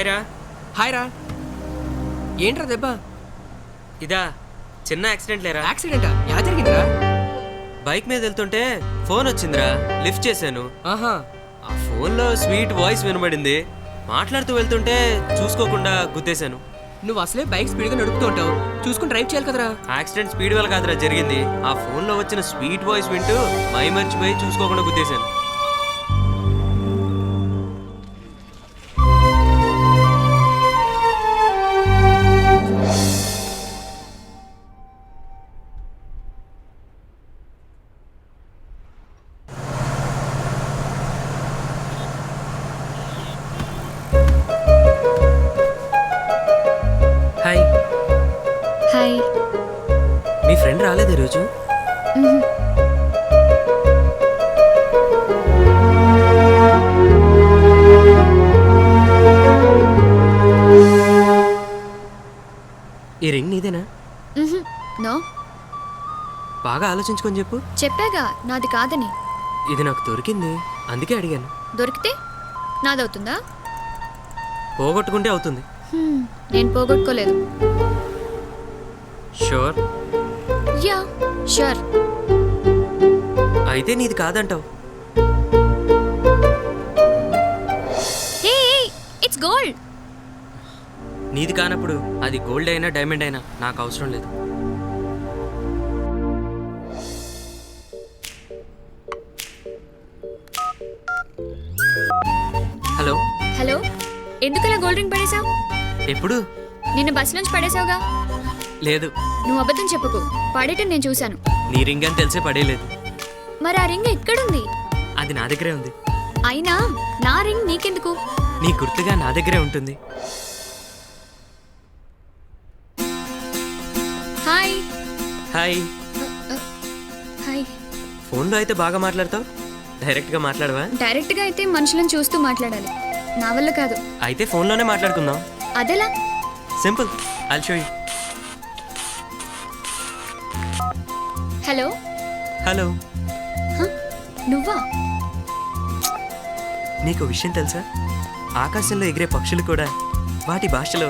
Hi రా. Hi రా. ఏంట్రా దెబ్బ? ఇదా చిన్న యాక్సిడెంట్ లేరా. యాక్సిడెంటా? ఎలా జరిగిందిరా? బైక్ మీద వెళ్తుంటే ఫోన్ వచ్చిందిరా, లిఫ్ట్ చేశాను. ఆహా. ఆ ఫోన్లో స్వీట్ వాయిస్ వినబడింది. మాట్లాడుతూ వెళ్తుంటే చూసుకోకుండా గుద్దేశాను. నువ్వు అసలే బైక్ స్పీడ్గా నడుపుతూ ఉంటావు, చూసుకుని డ్రైవ్ చేయాలి కదరా. యాక్సిడెంట్ స్పీడ్ వల్ల కాదురా జరిగింది. ఆ ఫోన్లో వచ్చిన స్వీట్ వాయిస్ వింటూ మై మర్చిపోయి చూసుకోకుండా గుద్దేశాను. హాయ్. హాయ్. మీ ఫ్రెండ్ రాలేదు ఈరోజు? ఈ రింగ్ నీదేనా? నో. బాగా ఆలోచించుకొని చెప్పు. చెప్పాగా నాది కాదని. ఇది నాకు దొరికింది, అందుకే అడిగాను. దొరికితే నాదవుతుందా? పోగొట్టుకుంటే అవుతుంది. నేను పోగొట్టుకోలేదు. షూర్? Yeah sure. అయితే నీది కాదంటావు. Hey it's gold. నీది కానప్పుడు అది గోల్డ్ అయినా డైమండ్ అయినా నాకు అవసరం లేదు. హలో. హలో. ఎందుకలా గోల్డ్ రింగ్ పడేశావు? ఎప్పుడు? నిన్న బస్ నుంచి పడేశావుగా. లేదు. నువ్వు అబద్ధం చెప్పుకు, పడేయటం నేను చూశాను. నీ రింగ్ అని తెలిసే పడేయలేదు. మరి ఆ రింగ్ ఎక్కడుంది? అది నా దగ్గరే ఉంది. అయినా నా రింగ్ నీకెందుకు? నీ గుర్తుగా నా దగ్గరే ఉంటుంది. హాయ్. హాయ్. హాయ్. ఫోన్లో అయితే బాగా మాట్లాడతావు, డైరెక్ట్గా మాట్లాడవా? డైరెక్ట్గా అయితే మనుషులను చూస్తూ మాట్లాడాలి, నా వల్ల కాదు. అయితే ఫోన్లోనే మాట్లాడుకుందాం. అదెలా? Simple, I'll show you. Hello. Hello. నువ్వా? నీకు విషయం తెలుసా? ఆకాశంలో ఎగిరే పక్షులు కూడా వాటి భాషలో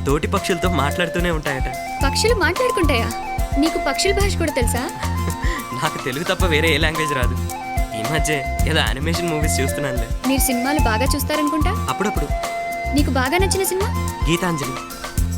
తోటి పక్షులతో మాట్లాడుతూనే ఉంటాయట. పక్షులు మాట్లాడుకుంటాయా? నీకు పక్షుల భాష కూడా తెలుసా? నాకు తెలుగు తప్ప వేరే ఏ లాంగ్వేజ్ రాదు. ఈ మధ్య ఏదో యానిమేషన్ మూవీస్ చూస్తున్నానులే. మీరు సినిమాలు బాగా చూస్తారనుకుంటా. అప్పుడప్పుడు. నీకు బాగా నచ్చిన సినిమా? గీతాంజలి.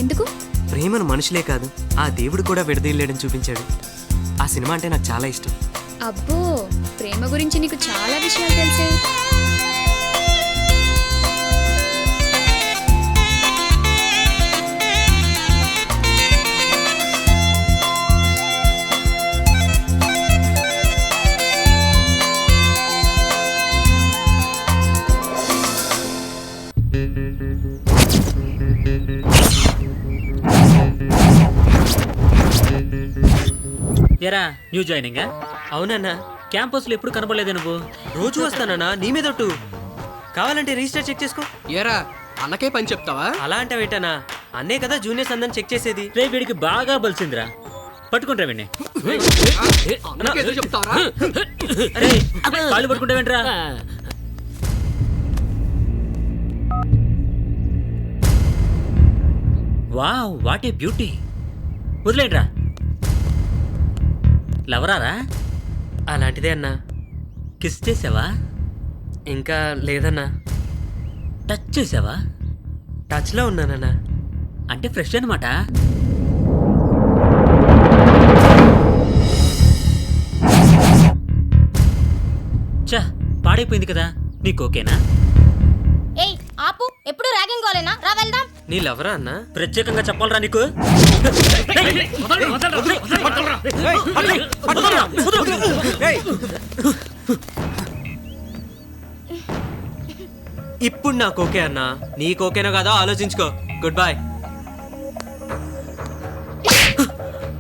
ఎందుకు? ప్రేమను మనుషులే కాదు, ఆ దేవుడు కూడా విడదీయలేడని చూపించాడు. ఆ సినిమా అంటే నాకు చాలా ఇష్టం. అబ్బో, ప్రేమ గురించి నీకు చాలా విషయాలు తెలుసే. ఎరా న్యూ జాయినింగ్? అవునన్నా. క్యాంపస్లో ఎప్పుడు కనపడలేదే నువ్వు? రోజు వస్తానన్నా, నీ మీదొట్టు. కావాలంటే రిజిస్టర్ చెక్ చేసుకో. ఏరా అన్నకే పని చెప్తావా? అలా అంటే ఏంటన్నా, అన్నే కదా జూనియర్స్ అందరిని చెక్ చేసేది. రే వీడికి బాగా బలిసిందిరా, పట్టుకుంటా వీడిని. అన్నకే చెప్తావరా? అరే కాళ్ళు పట్టుకుంటావేంట్రా? Wow what a beauty. వదిలేంట్రా. లవరారా? అలాంటిదే అన్నా. కిస్ చేసావా? ఇంకా లేదన్నా. టచ్ చేసావా? టచ్లో ఉన్నానన్నా. అంటే ఫ్రెష్ అనమాట. చా పాడైపోయింది కదా, నీకు ఓకేనా? ఏయ్ ఆపు, ఎప్పుడు ర్యాగింగ్ కాలేనా? రా వెళ్దాం. నీ లవరా అన్నా? ప్రత్యేకంగా చెప్పాలరా నీకు? ఇప్పుడు నాకు ఓకే అన్నా. నీకు ఓకేనా కదా ఆలోచించుకో. Good bye.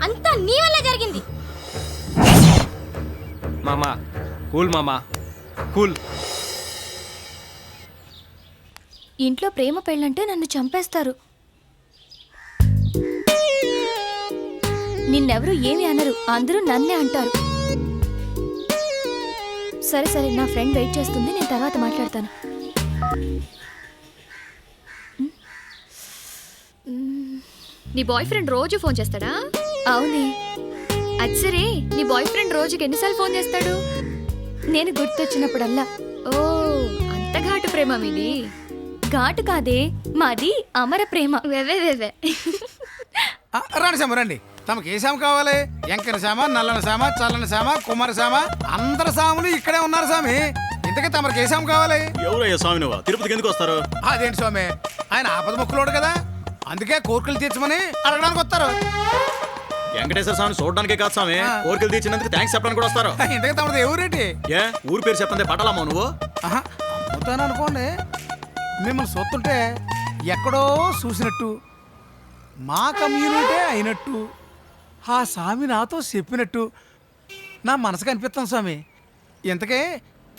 అంతా నీ వల్ల జరిగింది. మామా కూల్, మామా కూల్. ఇంట్లో ప్రేమ పెళ్ళంటే నన్ను చంపేస్తారు. నిన్నెవరూ ఏమి అనరు, అందరూ నన్నే అంటారు. సరే సరే, నా ఫ్రెండ్ వెయిట్ చేస్తుంది, నేను తర్వాత మాట్లాడతాను. నీ బాయ్ ఫ్రెండ్ రోజు ఫోన్ చేస్తాడా? అవునే, అది సరే, నీ బాయ్ ఫ్రెండ్ రోజుకి ఎన్నిసార్లు ఫోన్ చేస్తాడు? నేను గుర్తొచ్చినప్పుడల్లా. ఓ, అంత ఘాటు ప్రేమ మీది. ఘాటు కాదే, మాది అమర ప్రేమ. వెవే రండి సామ రండి. తమకి ఏ సామ కావాలి? ఎంకన సామ, నల్లని సామ, చల్లని సామ, కుమార సామ, అందరు సాములు ఇక్కడే ఉన్నారు స్వామి. ఇంతకీ తమరికి ఏ సామ కావాలి? ఎవరయ్యా స్వామి నువ్వు తిరుపతికి ఎందుకు వస్తారు? అదేంటి స్వామి, ఆయన ఆపద మొక్కులోడు కదా, అందుకే కోరికలు తీర్చమని అడగడానికి వస్తారు. వెంకటేశ్వర స్వామిని చూడడానికే కాదు స్వామి, కోరికలు తీర్చినందుకు థ్యాంక్స్ చెప్పడానికి కూడా వస్తారు. ఇంతకీ తమది ఎవరేంటి? ఏ ఊరు పేరు చెప్పండి పట్టాలమ్మా నువ్వు? అమ్ముతాను అనుకోండి, మిమ్మల్ని చూస్తుంటే ఎక్కడో చూసినట్టు, మా కమ్యూనిటీ అయినట్టు, ఆ స్వామి నాతో చెప్పినట్టు నా మనసుకు అనిపిస్తాను స్వామి. ఇంతకే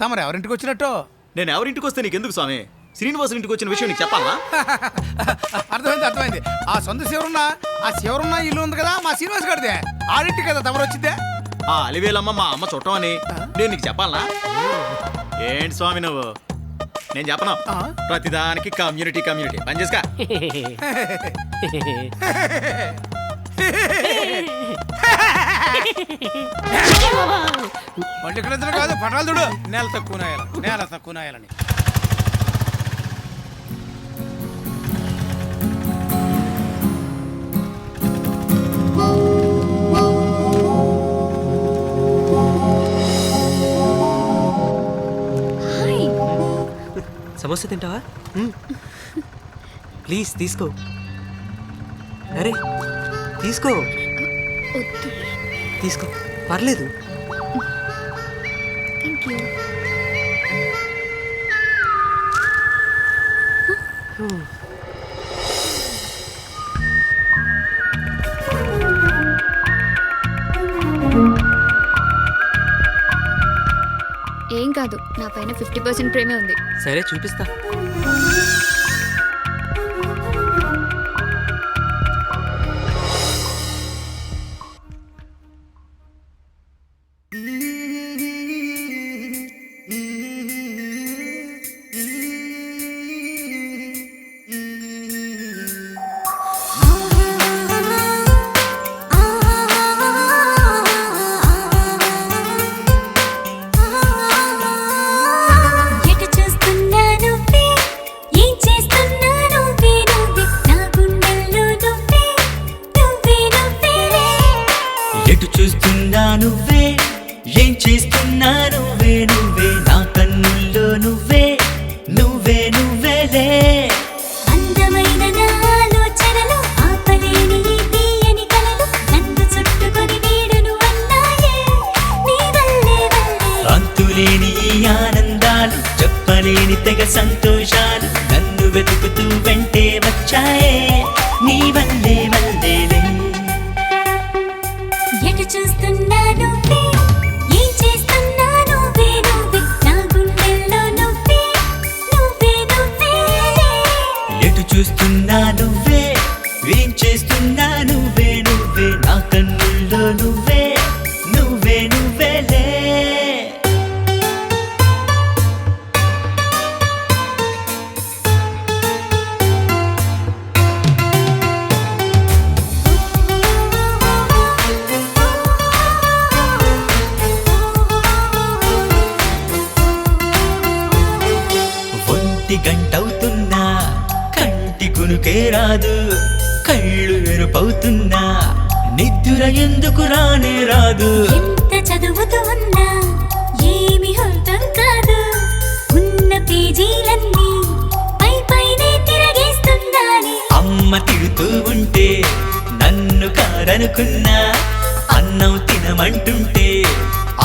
తమరు ఎవరింటికి వచ్చినట్టు? నేను ఎవరింటికి వస్తే నీకు ఎందుకు స్వామి? శ్రీనివాసు ఇంటికి వచ్చిన విషయం నీకు చెప్పాలా? అర్థమైంది. ఆ సొంత శివరున్న ఇల్లు ఉంది కదా, మా శ్రీనివాస్ గారిదే. ఆడింటి కదా తమరు వచ్చిద్దే. ఆ అలివేలమ్మ మా అమ్మ చుట్టం అని నేను నీకు చెప్పాలా? ఏంటి స్వామి నువ్వు? నేను చెప్పను. ప్రతిదానికి కమ్యూనిటీ పని చేసుకా. వాళ్ళు ఇక్కడ కాదు, పటాలు చూడు. నేల తక్కువ నాయాలని. సమోసా తింటావా? ప్లీజ్ తీసుకో. అరే తీసుకో, తీసుకో, పర్లేదు. Thank you. ఏం కాదు, నా పైన 50% ప్రేమే ఉంది. సరే చూపిస్తా. నువ్వే ఏం చేస్తున్నా నువ్వే నువ్వే నా కన్నుల్లో నువ్వే నువ్వే నువ్వేలే. అందమైన నా ఆలోచనలు ఆపలేని తీయని కలలు నన్ను చుట్టుకొని వీడును అన్నాయే నీ వల్లే అంతులేని ఈ ఆనందాలు చెప్పలేని తెగ సంతోషాలు నన్ను వెతుకుతూ వెంటే వచ్చాయే నీ వల్లే వల్లేలే. ఎటు చూస్తున్నా నువ్వే ఏం చేస్తున్నా నువ్వే నువ్వే నా గుండెల్లో నువ్వే నువ్వే నువ్వేలే. ఎటు చూస్తున్నా నువ్వే ఏం చేస్తున్నా నువ్వే నువ్వే నా కన్నుల్లో నువ్వే నువ్వే నువ్వేలే. గంటవుతున్నా కంటి కునుకే రాదు కళ్ళు ఎరుపవుతున్నా నిద్ర ఎందుకు రానే రాదు. ఎంత చదువుతూ ఉన్నా ఏమి అర్థం కాదు ఉన్న పేజీలన్నీ పై పైనే తిరగేస్తున్నానే. అమ్మ తిడుతూ ఉంటే నన్ను కాదనుకున్నా అన్నం తినమంటుంటే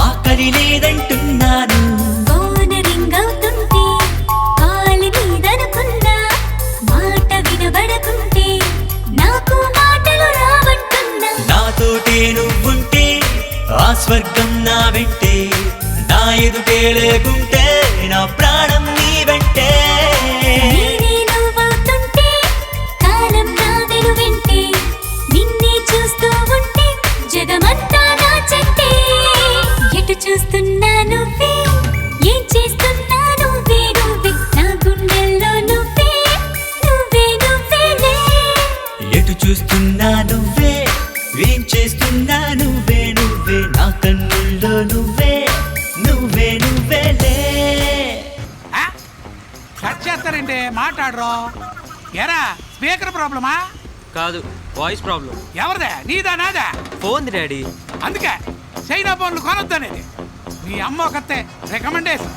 ఆకలి లేదంటున్నాను. నాతోటే నువ్వుంటే ఆ స్వర్గం నా వెంటే నా ఎదుటే లేకుంటే నా ప్రాణం నీ వెంటే. కాలం నా వెనువెంటే నిన్నే చూస్తూ ఉంటే జగమంతా నా చెట్టే. ఎటు చూస్తున్నా నువ్వే ఏం చేస్తున్నా నువ్వే నువ్వే నా గుండెల్లో నువ్వే నువ్వే నువ్వేలే. మాట్లాడరు. ఎరా స్పీకర్ ప్రాబ్లమా? కాదు, వాయిస్ ప్రాబ్లం. ఎవరిదే, నీదా నాదా? Phone daddy. అందుకే చైనా ఫోన్లు కొనొద్దనేది. మీ అమ్మ కత్తే రికమెండేషన్.